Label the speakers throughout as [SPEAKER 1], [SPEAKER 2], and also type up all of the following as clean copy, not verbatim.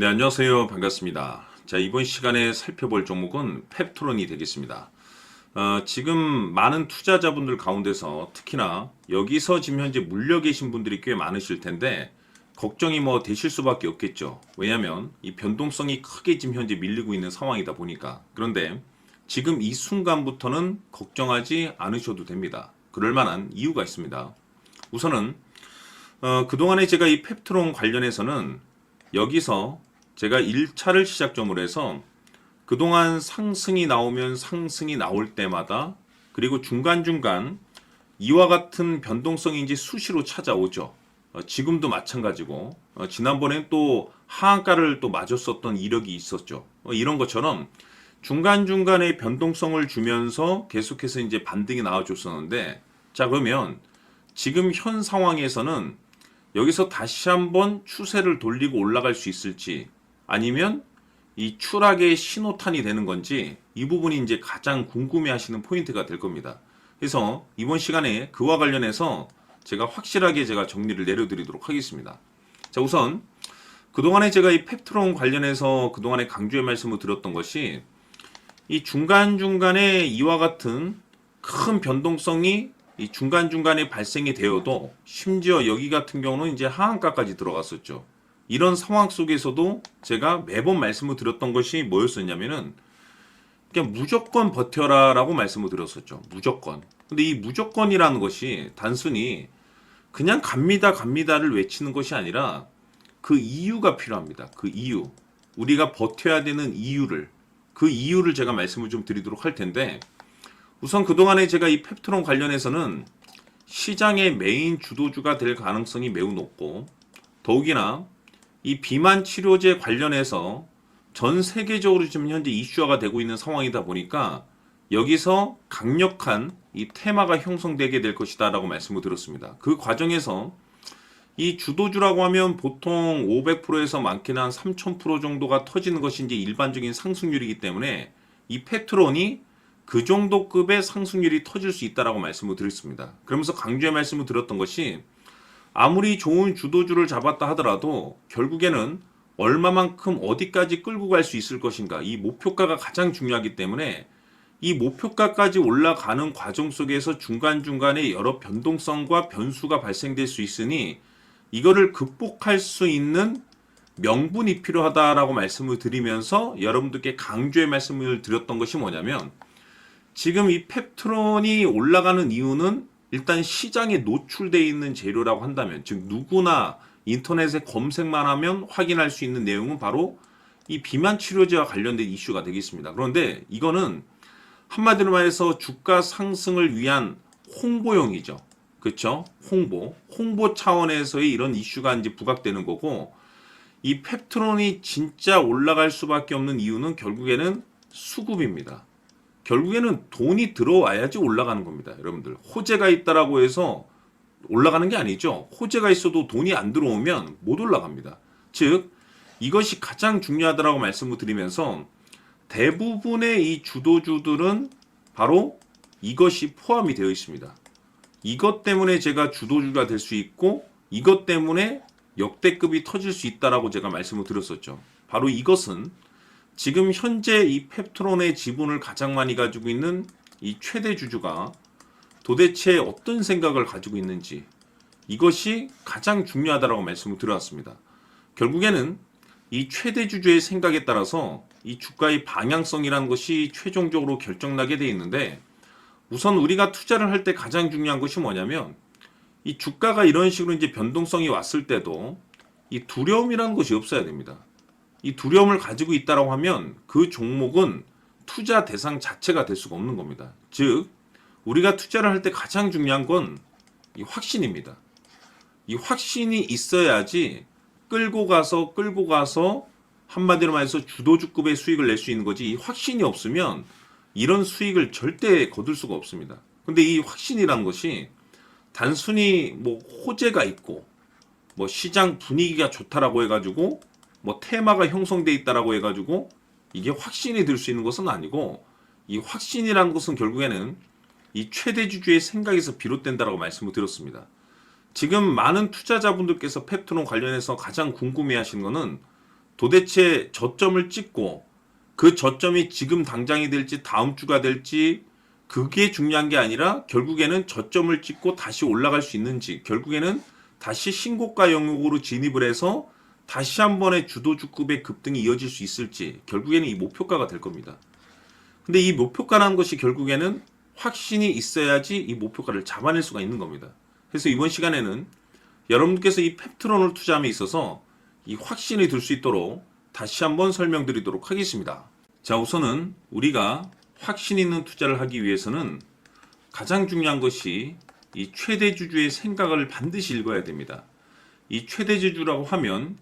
[SPEAKER 1] 네, 안녕하세요. 반갑습니다. 자, 이번 시간에 살펴볼 종목은 펩트론이 되겠습니다. 지금 많은 투자자분들 가운데서 특히나 여기서 지금 현재 물려 계신 분들이 꽤 많으실 텐데 걱정이 뭐 되실 수밖에 없겠죠. 왜냐하면 이 변동성이 크게 지금 현재 밀리고 있는 상황이다 보니까. 그런데 지금 이 순간부터는 걱정하지 않으셔도 됩니다. 그럴 만한 이유가 있습니다. 우선은 그동안에 제가 이 펩트론 관련해서는 여기서 제가 1차를 시작점으로 해서 그동안 상승이 나오면 상승이 나올 때마다 그리고 중간중간 이와 같은 변동성이 이제 수시로 찾아오죠. 지금도 마찬가지고 지난번엔 또 하한가를 또 맞았었던 이력이 있었죠. 이런 것처럼 중간중간에 변동성을 주면서 계속해서 이제 반등이 나와줬었는데 자 그러면 지금 현 상황에서는 여기서 다시 한번 추세를 돌리고 올라갈 수 있을지 아니면 이 추락의 신호탄이 되는 건지 이 부분이 이제 가장 궁금해 하시는 포인트가 될 겁니다. 그래서 이번 시간에 그와 관련해서 제가 확실하게 제가 정리를 내려드리도록 하겠습니다. 자, 우선 그동안에 제가 이 펩트론 관련해서 그동안에 강조의 말씀을 드렸던 것이 이 중간중간에 이와 같은 큰 변동성이 이 중간중간에 발생이 되어도 심지어 여기 같은 경우는 이제 하한가까지 들어갔었죠. 이런 상황 속에서도 제가 매번 말씀을 드렸던 것이 뭐였었냐면은 그냥 무조건 버텨라 라고 말씀을 드렸었죠. 무조건. 근데 이 무조건이라는 것이 단순히 그냥 갑니다를 외치는 것이 아니라 그 이유가 필요합니다. 그 이유. 우리가 버텨야 되는 이유를. 그 이유를 제가 말씀을 좀 드리도록 할 텐데 우선 그동안에 제가 이 펩트론 관련해서는 시장의 메인 주도주가 될 가능성이 매우 높고 더욱이나 이 비만 치료제 관련해서 전 세계적으로 지금 현재 이슈화가 되고 있는 상황이다 보니까 여기서 강력한 이 테마가 형성되게 될 것이다 라고 말씀을 드렸습니다. 그 과정에서 이 주도주라고 하면 보통 500%에서 많게는 한 3000% 정도가 터지는 것이 이제 일반적인 상승률이기 때문에 이 펩트론이 그 정도 급의 상승률이 터질 수 있다라고 말씀을 드렸습니다. 그러면서 강조의 말씀을 드렸던 것이 아무리 좋은 주도주를 잡았다 하더라도 결국에는 얼마만큼 어디까지 끌고 갈 수 있을 것인가 이 목표가가 가장 중요하기 때문에 이 목표가까지 올라가는 과정 속에서 중간중간에 여러 변동성과 변수가 발생될 수 있으니 이거를 극복할 수 있는 명분이 필요하다라고 말씀을 드리면서 여러분들께 강조의 말씀을 드렸던 것이 뭐냐면 지금 이 펩트론이 올라가는 이유는 일단 시장에 노출되어 있는 재료라고 한다면 즉 누구나 인터넷에 검색만 하면 확인할 수 있는 내용은 바로 이 비만 치료제와 관련된 이슈가 되겠습니다. 그런데 이거는 한마디로 말해서 주가 상승을 위한 홍보용이죠. 그렇죠? 홍보 차원에서의 이런 이슈가 이제 부각되는 거고 이 펩트론이 진짜 올라갈 수밖에 없는 이유는 결국에는 수급입니다. 결국에는 돈이 들어와야지 올라가는 겁니다. 여러분들 호재가 있다라고 해서 올라가는 게 아니죠. 호재가 있어도 돈이 안 들어오면 못 올라갑니다. 즉 이것이 가장 중요하다라고 말씀을 드리면서 대부분의 이 주도주들은 바로 이것이 포함이 되어 있습니다. 이것 때문에 제가 주도주가 될 수 있고 이것 때문에 역대급이 터질 수 있다라고 제가 말씀을 드렸었죠. 바로 이것은 지금 현재 이 펩트론의 지분을 가장 많이 가지고 있는 이 최대 주주가 도대체 어떤 생각을 가지고 있는지 이것이 가장 중요하다라고 말씀을 드려왔습니다. 결국에는 이 최대 주주의 생각에 따라서 이 주가의 방향성이라는 것이 최종적으로 결정나게 돼 있는데 우선 우리가 투자를 할 때 가장 중요한 것이 뭐냐면 이 주가가 이런 식으로 이제 변동성이 왔을 때도 이 두려움이라는 것이 없어야 됩니다. 이 두려움을 가지고 있다라고 하면 그 종목은 투자 대상 자체가 될 수가 없는 겁니다. 즉 우리가 투자를 할 때 가장 중요한 건 이 확신입니다. 이 확신이 있어야지 끌고 가서 한마디로 말해서 주도주급의 수익을 낼 수 있는 거지 이 확신이 없으면 이런 수익을 절대 거둘 수가 없습니다. 근데 이 확신이라는 것이 단순히 뭐 호재가 있고 뭐 시장 분위기가 좋다라고 해가지고 뭐 테마가 형성돼 있다라고 해가지고 이게 확신이 들 수 있는 것은 아니고 이 확신이라는 것은 결국에는 이 최대 주주의 생각에서 비롯된다라고 말씀을 드렸습니다. 지금 많은 투자자분들께서 펩트론 관련해서 가장 궁금해하시는 것은 도대체 저점을 찍고 그 저점이 지금 당장이 될지 다음 주가 될지 그게 중요한 게 아니라 결국에는 저점을 찍고 다시 올라갈 수 있는지, 결국에는 다시 신고가 영역으로 진입을 해서 다시 한 번의 주도주급의 급등이 이어질 수 있을지, 결국에는 이 목표가가 될 겁니다. 근데 이 목표가라는 것이 결국에는 확신이 있어야지 이 목표가를 잡아낼 수가 있는 겁니다. 그래서 이번 시간에는 여러분께서 이 펩트론을 투자함에 있어서 이 확신이 들 수 있도록 다시 한번 설명드리도록 하겠습니다. 자, 우선은 우리가 확신 있는 투자를 하기 위해서는 가장 중요한 것이 이 최대주주의 생각을 반드시 읽어야 됩니다. 이 최대주주라고 하면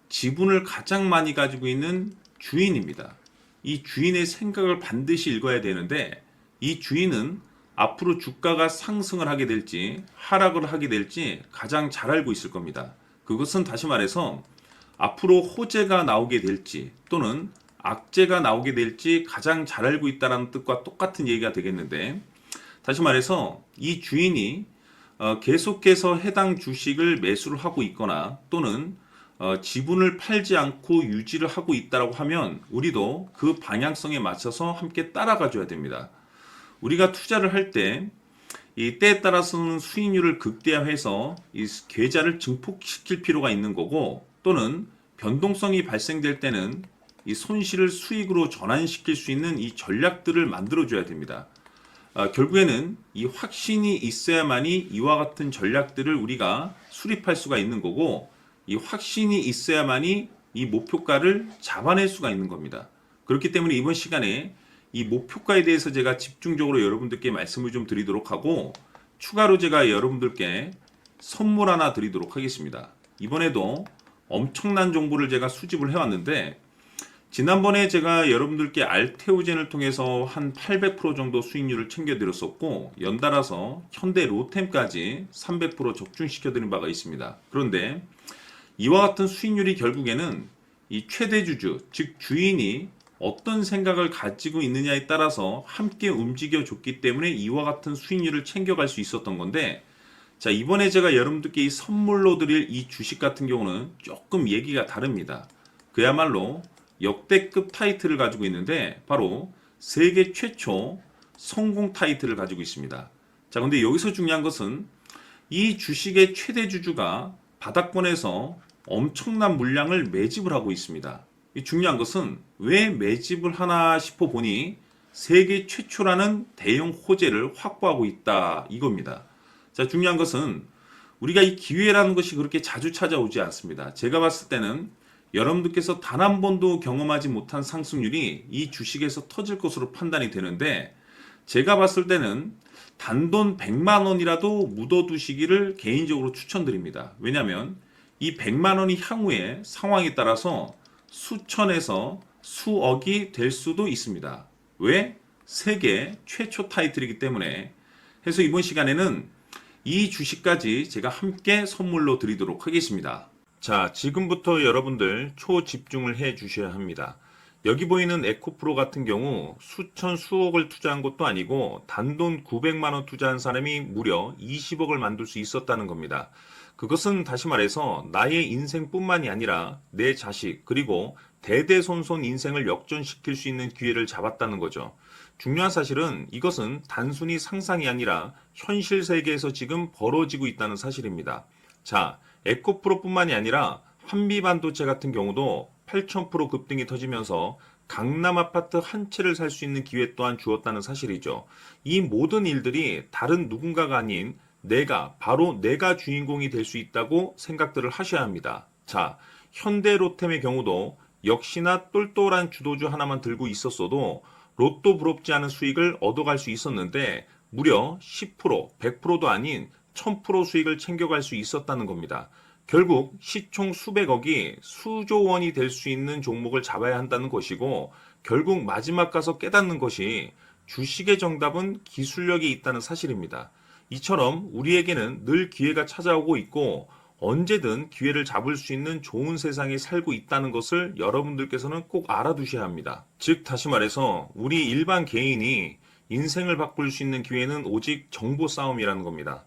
[SPEAKER 1] 지분을 가장 많이 가지고 있는 주인입니다. 이 주인의 생각을 반드시 읽어야 되는데, 이 주인은 앞으로 주가가 상승을 하게 될지 하락을 하게 될지 가장 잘 알고 있을 겁니다. 그것은 다시 말해서 앞으로 호재가 나오게 될지 또는 악재가 나오게 될지 가장 잘 알고 있다는 뜻과 똑같은 얘기가 되겠는데, 다시 말해서 이 주인이 계속해서 해당 주식을 매수를 하고 있거나 또는 지분을 팔지 않고 유지를 하고 있다고 하면 우리도 그 방향성에 맞춰서 함께 따라가 줘야 됩니다. 우리가 투자를 할 때 이 때에 따라서는 수익률을 극대화해서 이 계좌를 증폭시킬 필요가 있는 거고, 또는 변동성이 발생될 때는 이 손실을 수익으로 전환시킬 수 있는 이 전략들을 만들어줘야 됩니다. 결국에는 이 확신이 있어야만이 이와 같은 전략들을 우리가 수립할 수가 있는 거고, 이 확신이 있어야만이 이 목표가를 잡아낼 수가 있는 겁니다. 그렇기 때문에 이번 시간에 이 목표가에 대해서 제가 집중적으로 여러분들께 말씀을 좀 드리도록 하고, 추가로 제가 여러분들께 선물 하나 드리도록 하겠습니다. 이번에도 엄청난 정보를 제가 수집을 해왔는데, 지난번에 제가 여러분들께 알테오젠을 통해서 한 800% 정도 수익률을 챙겨드렸었고, 연달아서 현대 로템까지 300% 적중시켜드린 바가 있습니다. 그런데 이와 같은 수익률이 결국에는 이 최대주주, 즉 주인이 어떤 생각을 가지고 있느냐에 따라서 함께 움직여 줬기 때문에 이와 같은 수익률을 챙겨갈 수 있었던 건데, 자, 이번에 제가 여러분들께 이 선물로 드릴 이 주식 같은 경우는 조금 얘기가 다릅니다. 그야말로 역대급 타이틀을 가지고 있는데 바로 세계 최초 성공 타이틀을 가지고 있습니다. 자, 근데 여기서 중요한 것은 이 주식의 최대주주가 바닥권에서 엄청난 물량을 매집을 하고 있습니다. 이 중요한 것은 왜 매집을 하나 싶어 보니 세계 최초라는 대형 호재를 확보하고 있다, 이겁니다. 자, 중요한 것은 우리가 이 기회라는 것이 그렇게 자주 찾아오지 않습니다. 제가 봤을 때는 여러분들께서 단 한 번도 경험하지 못한 상승률이 이 주식에서 터질 것으로 판단이 되는데, 제가 봤을 때는 단돈 100만 원이라도 묻어두시기를 개인적으로 추천드립니다. 왜냐하면 이 100만 원이 향후에 상황에 따라서 수천에서 수억이 될 수도 있습니다. 왜? 세계 최초 타이틀이기 때문에. 해서 이번 시간에는 이 주식까지 제가 함께 선물로 드리도록 하겠습니다. 자, 지금부터 여러분들 초집중을 해 주셔야 합니다. 여기 보이는 에코프로 같은 경우 수천 수억을 투자한 것도 아니고 단돈 900만 원 투자한 사람이 무려 20억을 만들 수 있었다는 겁니다. 그것은 다시 말해서 나의 인생뿐만이 아니라 내 자식 그리고 대대손손 인생을 역전시킬 수 있는 기회를 잡았다는 거죠. 중요한 사실은 이것은 단순히 상상이 아니라 현실 세계에서 지금 벌어지고 있다는 사실입니다. 자, 에코프로뿐만이 아니라 한미반도체 같은 경우도 8,000% 급등이 터지면서 강남 아파트 한 채를 살 수 있는 기회 또한 주었다는 사실이죠. 이 모든 일들이 다른 누군가가 아닌 바로 내가 주인공이 될 수 있다고 생각들을 하셔야 합니다. 자, 현대로템의 경우도 역시나 똘똘한 주도주 하나만 들고 있었어도 로또 부럽지 않은 수익을 얻어갈 수 있었는데 무려 10%, 100%도 아닌 1000% 수익을 챙겨갈 수 있었다는 겁니다. 결국 시총 수백억이 수조 원이 될 수 있는 종목을 잡아야 한다는 것이고, 결국 마지막 가서 깨닫는 것이 주식의 정답은 기술력이 있다는 사실입니다. 이처럼 우리에게는 늘 기회가 찾아오고 있고 언제든 기회를 잡을 수 있는 좋은 세상에 살고 있다는 것을 여러분들께서는 꼭 알아두셔야 합니다. 즉 다시 말해서 우리 일반 개인이 인생을 바꿀 수 있는 기회는 오직 정보 싸움이라는 겁니다.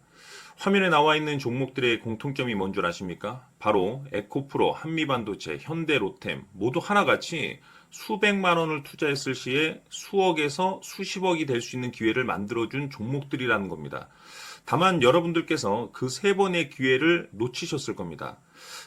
[SPEAKER 1] 화면에 나와 있는 종목들의 공통점이 뭔 줄 아십니까? 바로 에코프로, 한미반도체, 현대로템 모두 하나같이 수백만 원을 투자했을 시에 수억에서 수십억이 될 수 있는 기회를 만들어준 종목들이라는 겁니다. 다만 여러분들께서 그 세 번의 기회를 놓치셨을 겁니다.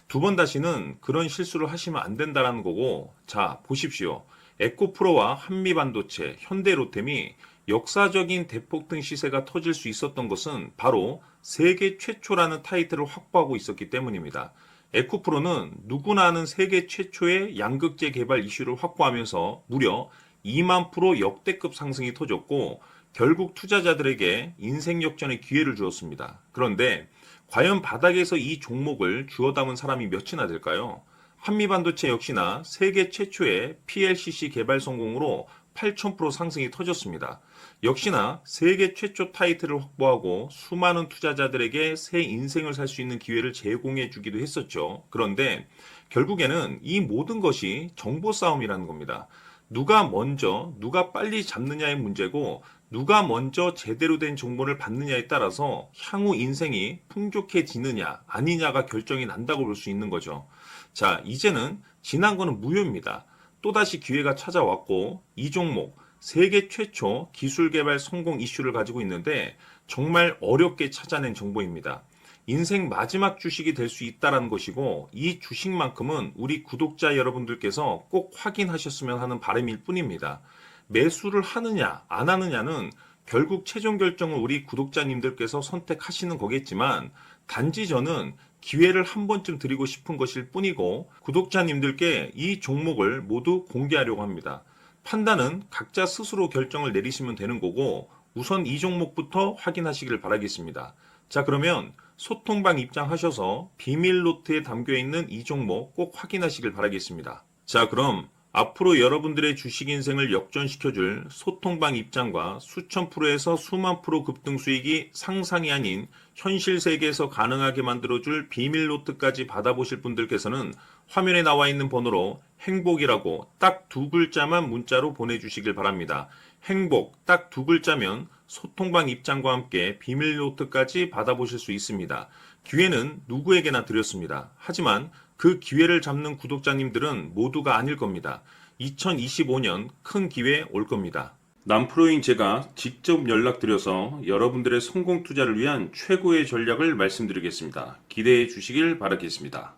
[SPEAKER 1] 두 번 다시는 그런 실수를 하시면 안 된다는 거고, 자, 보십시오. 에코프로와 한미반도체, 현대로템이 역사적인 대폭등 시세가 터질 수 있었던 것은 바로 세계 최초라는 타이틀을 확보하고 있었기 때문입니다. 에코프로는 누구나 아는 세계 최초의 양극재 개발 이슈를 확보하면서 무려 2만 프로 역대급 상승이 터졌고, 결국 투자자들에게 인생 역전의 기회를 주었습니다. 그런데 과연 바닥에서 이 종목을 주워 담은 사람이 몇이나 될까요? 한미반도체 역시나 세계 최초의 PLCC 개발 성공으로 8,000% 상승이 터졌습니다. 역시나 세계 최초 타이틀을 확보하고 수많은 투자자들에게 새 인생을 살 수 있는 기회를 제공해 주기도 했었죠. 그런데 결국에는 이 모든 것이 정보 싸움이라는 겁니다. 누가 먼저, 누가 빨리 잡느냐의 문제고, 누가 먼저 제대로 된 정보를 받느냐에 따라서 향후 인생이 풍족해지느냐, 아니냐가 결정이 난다고 볼 수 있는 거죠. 자, 이제는 지난 거는 무효입니다. 또다시 기회가 찾아왔고, 이 종목, 세계 최초 기술 개발 성공 이슈를 가지고 있는데, 정말 어렵게 찾아낸 정보입니다. 인생 마지막 주식이 될 수 있다는 것이고, 이 주식만큼은 우리 구독자 여러분들께서 꼭 확인하셨으면 하는 바람일 뿐입니다. 매수를 하느냐 안 하느냐는 결국 최종 결정을 우리 구독자님들께서 선택하시는 거겠지만, 단지 저는 기회를 한 번쯤 드리고 싶은 것일 뿐이고, 구독자님들께 이 종목을 모두 공개하려고 합니다. 판단은 각자 스스로 결정을 내리시면 되는 거고, 우선 이 종목부터 확인하시길 바라겠습니다. 자, 그러면 소통방 입장하셔서 비밀 노트에 담겨 있는 이 종목 꼭 확인하시길 바라겠습니다. 자, 그럼 앞으로 여러분들의 주식 인생을 역전시켜줄 소통방 입장과 수천 프로에서 수만 프로 급등 수익이 상상이 아닌 현실 세계에서 가능하게 만들어줄 비밀 노트까지 받아보실 분들께서는 화면에 나와 있는 번호로 행복이라고 딱 두 글자만 문자로 보내주시길 바랍니다. 행복 딱 두 글자면 소통방 입장과 함께 비밀 노트까지 받아보실 수 있습니다. 기회는 누구에게나 드렸습니다. 하지만 그 기회를 잡는 구독자님들은 모두가 아닐 겁니다. 2025년 큰 기회 올 겁니다. 남프로인 제가 직접 연락드려서 여러분들의 성공 투자를 위한 최고의 전략을 말씀드리겠습니다. 기대해 주시길 바라겠습니다.